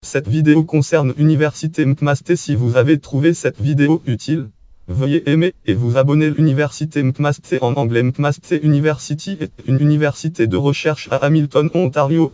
Cette vidéo concerne Université McMaster. Si vous avez trouvé cette vidéo utile, veuillez aimer et vous abonner. L'Université McMaster, en anglais McMaster University, est une université de recherche à Hamilton, Ontario,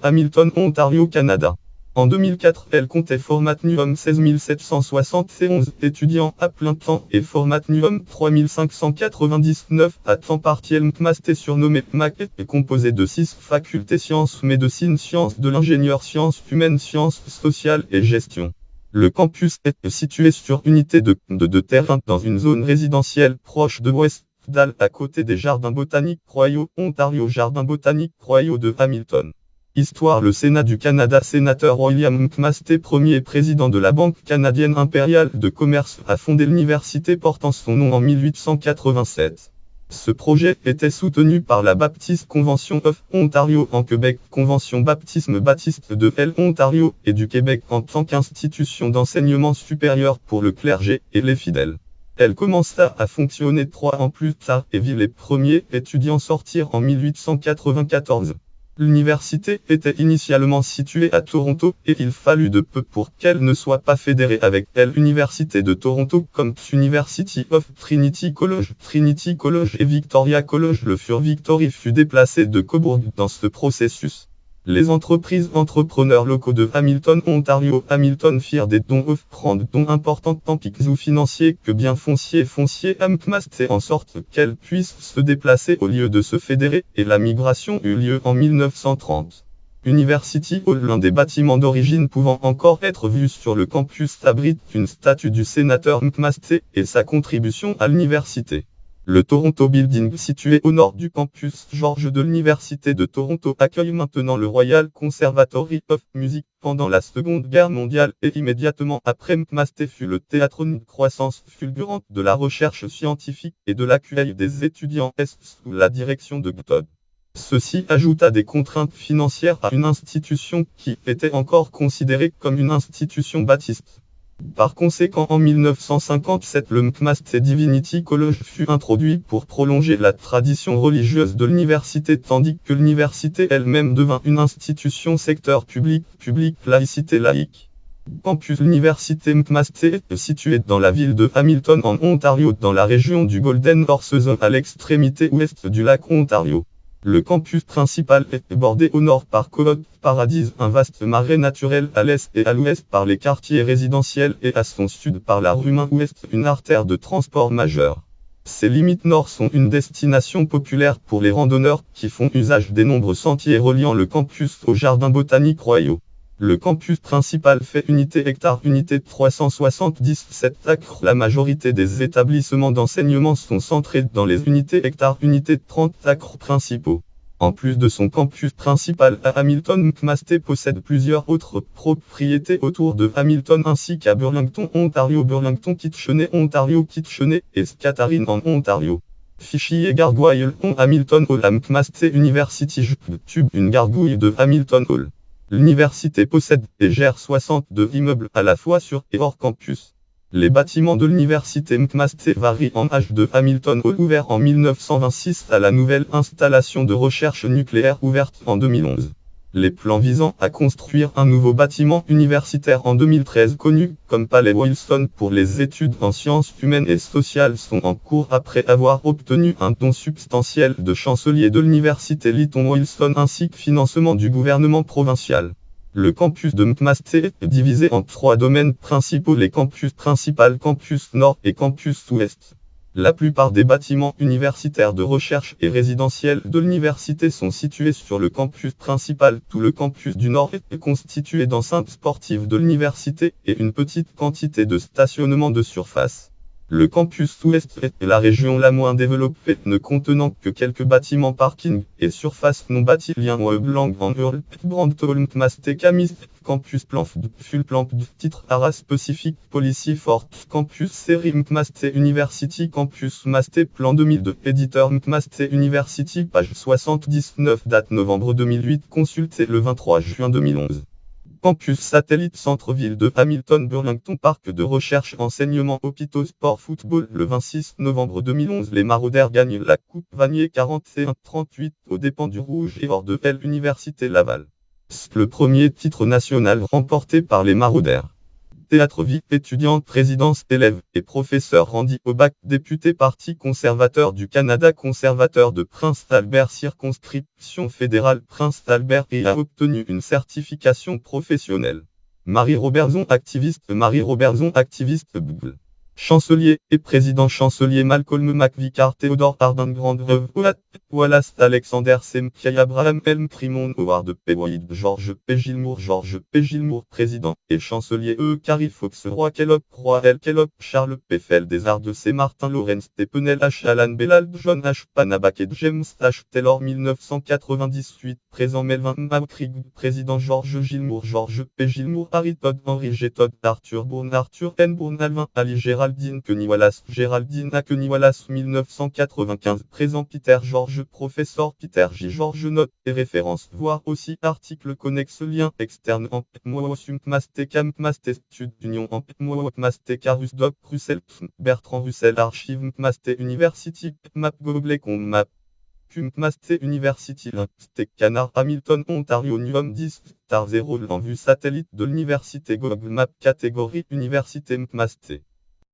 Canada. En 2004, elle comptait Formatnium 16 771 étudiants à plein temps et Formatnium 3599 à temps partiel. McMaster, surnommé MAC, est composé de 6 facultés: sciences, médecine, sciences de l'ingénieur, sciences humaines, sciences sociales et gestion. Le campus est situé sur unité de terrain dans une zone résidentielle proche de Westdale, à côté des Jardins botaniques royaux Ontario. Jardins botaniques royaux de Hamilton. Histoire. Le Sénat du Canada. Sénateur William McMaster, premier président de la Banque canadienne impériale de commerce, a fondé l'université portant son nom en 1887. Ce projet était soutenu par la Baptist Convention of Ontario en Québec, Convention baptisme baptiste de l'Ontario et du Québec en tant qu'institution d'enseignement supérieur pour le clergé et les fidèles. Elle commença à fonctionner 3 ans plus tard et vit les premiers étudiants sortir en 1894. L'université était initialement située à Toronto et il fallut de peu pour qu'elle ne soit pas fédérée avec l'Université de Toronto comme University of Trinity College. Trinity College et Victoria College le furent. Victory fut déplacée de Cobourg dans ce processus. Les entrepreneurs locaux de Hamilton, Ontario, Hamilton firent des dons offrandes, dons importants tant ou financiers que bien fonciers à McMaster en sorte qu'elle puisse se déplacer au lieu de se fédérer, et la migration eut lieu en 1930. University Hall, l'un des bâtiments d'origine pouvant encore être vus sur le campus, abrite une statue du sénateur McMaster et sa contribution à l'université. Le Toronto Building, situé au nord du campus George de l'Université de Toronto, accueille maintenant le Royal Conservatory of Music. Pendant la Seconde Guerre mondiale et immédiatement après, McMaster fut le théâtre d'une croissance fulgurante de la recherche scientifique et de l'accueil des étudiants sous la direction de Todd. Ceci ajouta des contraintes financières à une institution qui était encore considérée comme une institution baptiste. Par conséquent, en 1957, le McMaster Divinity College fut introduit pour prolonger la tradition religieuse de l'université, tandis que l'université elle-même devint une institution secteur public, laïcité laïque. Campus. L'université McMaster est située dans la ville de Hamilton en Ontario, dans la région du Golden Horse Zone, à l'extrémité ouest du lac Ontario. Le campus principal est bordé au nord par Covent Paradise, un vaste marais naturel, à l'est et à l'ouest par les quartiers résidentiels et à son sud par la rue Main Ouest, une artère de transport majeure. Ses limites nord sont une destination populaire pour les randonneurs qui font usage des nombreux sentiers reliant le campus aux jardins botaniques royaux. Le campus principal fait unité hectare, unité 377 acres. La majorité des établissements d'enseignement sont centrés dans les unités hectares, unité 30 acres principaux. En plus de son campus principal à Hamilton, McMaster possède plusieurs autres propriétés autour de Hamilton ainsi qu'à Burlington, Ontario, Burlington, Kitchener, Ontario, Kitchener et Scatharine en Ontario. Fichier gargoyle Hamilton Hall. À McMaster University, YouTube, une gargouille de Hamilton Hall. L'université possède et gère 62 immeubles à la fois sur et hors campus. Les bâtiments de l'université McMaster varient en âge de Hamilton Hall, ouvert en 1926, à la nouvelle installation de recherche nucléaire ouverte en 2011. Les plans visant à construire un nouveau bâtiment universitaire en 2013, connu comme Palais Wilson pour les études en sciences humaines et sociales, sont en cours après avoir obtenu un don substantiel de chancelier de l'université Lytton Wilson ainsi que financement du gouvernement provincial. Le campus de McMaster est divisé en 3 domaines principaux: les campus principal, campus nord et campus ouest. La plupart des bâtiments universitaires de recherche et résidentiels de l'université sont situés sur le campus principal. Tout le campus du nord est constitué d'enceintes sportives de l'université et une petite quantité de stationnement de surface. Le campus ouest est la région la moins développée, ne contenant que quelques bâtiments parking et surfaces non bâties. Lien Blanc en Earl Brandtol McMaster Camis Campus Planf Full Plamp Titre Arras Pacific Policy Fort Campus Série McMaster University Campus Master Plan 2002 Éditeur McMaster University page 79 Date novembre 2008 Consulté le 23 juin 2011 Campus satellite centre-ville de Hamilton Burlington Parc de recherche enseignement hôpitaux sport football le 26 novembre 2011 Les Marauders gagnent la Coupe Vanier 41-38 aux dépens du Rouge et Or de l'Université Laval. C'est le premier titre national remporté par les Marauders. Théâtre vie étudiante présidence élève et professeur Randy Aubac député Parti conservateur du Canada conservateur de Prince Albert circonscription fédérale Prince Albert et a obtenu une certification professionnelle. Marie Robertson activiste Google. Chancelier et président chancelier Malcolm McVicar Theodore Arden Grandreuve Wallace Alexander Sempiay Abraham Elm Trimond Howard P. Wade George P. Gilmour président et chancelier Carrie Fox Roy Kellogg L. Kellogg Charles P. Feld des Arts de C. Martin Lawrence T. Penel H. Alan Bellal John H. Panabak et James H. Taylor 1998 présent Melvin McCreag président George P. Gilmour Harry Todd Henry G. Todd Arthur N. Bourne Alvin Ali Géraldine A. Kenny Wallace 1995 présent Peter George Professeur Peter J. George Note et références voir aussi article connexe lien externe en Masté Stud Union en Masté Carus Doc Russell Bertrand Russell Archive Masté University Map Google Map Masté University Masté Canard Hamilton Ontario Nuum 10 Star 0 en vue satellite de l'université Google Map catégorie Université Masté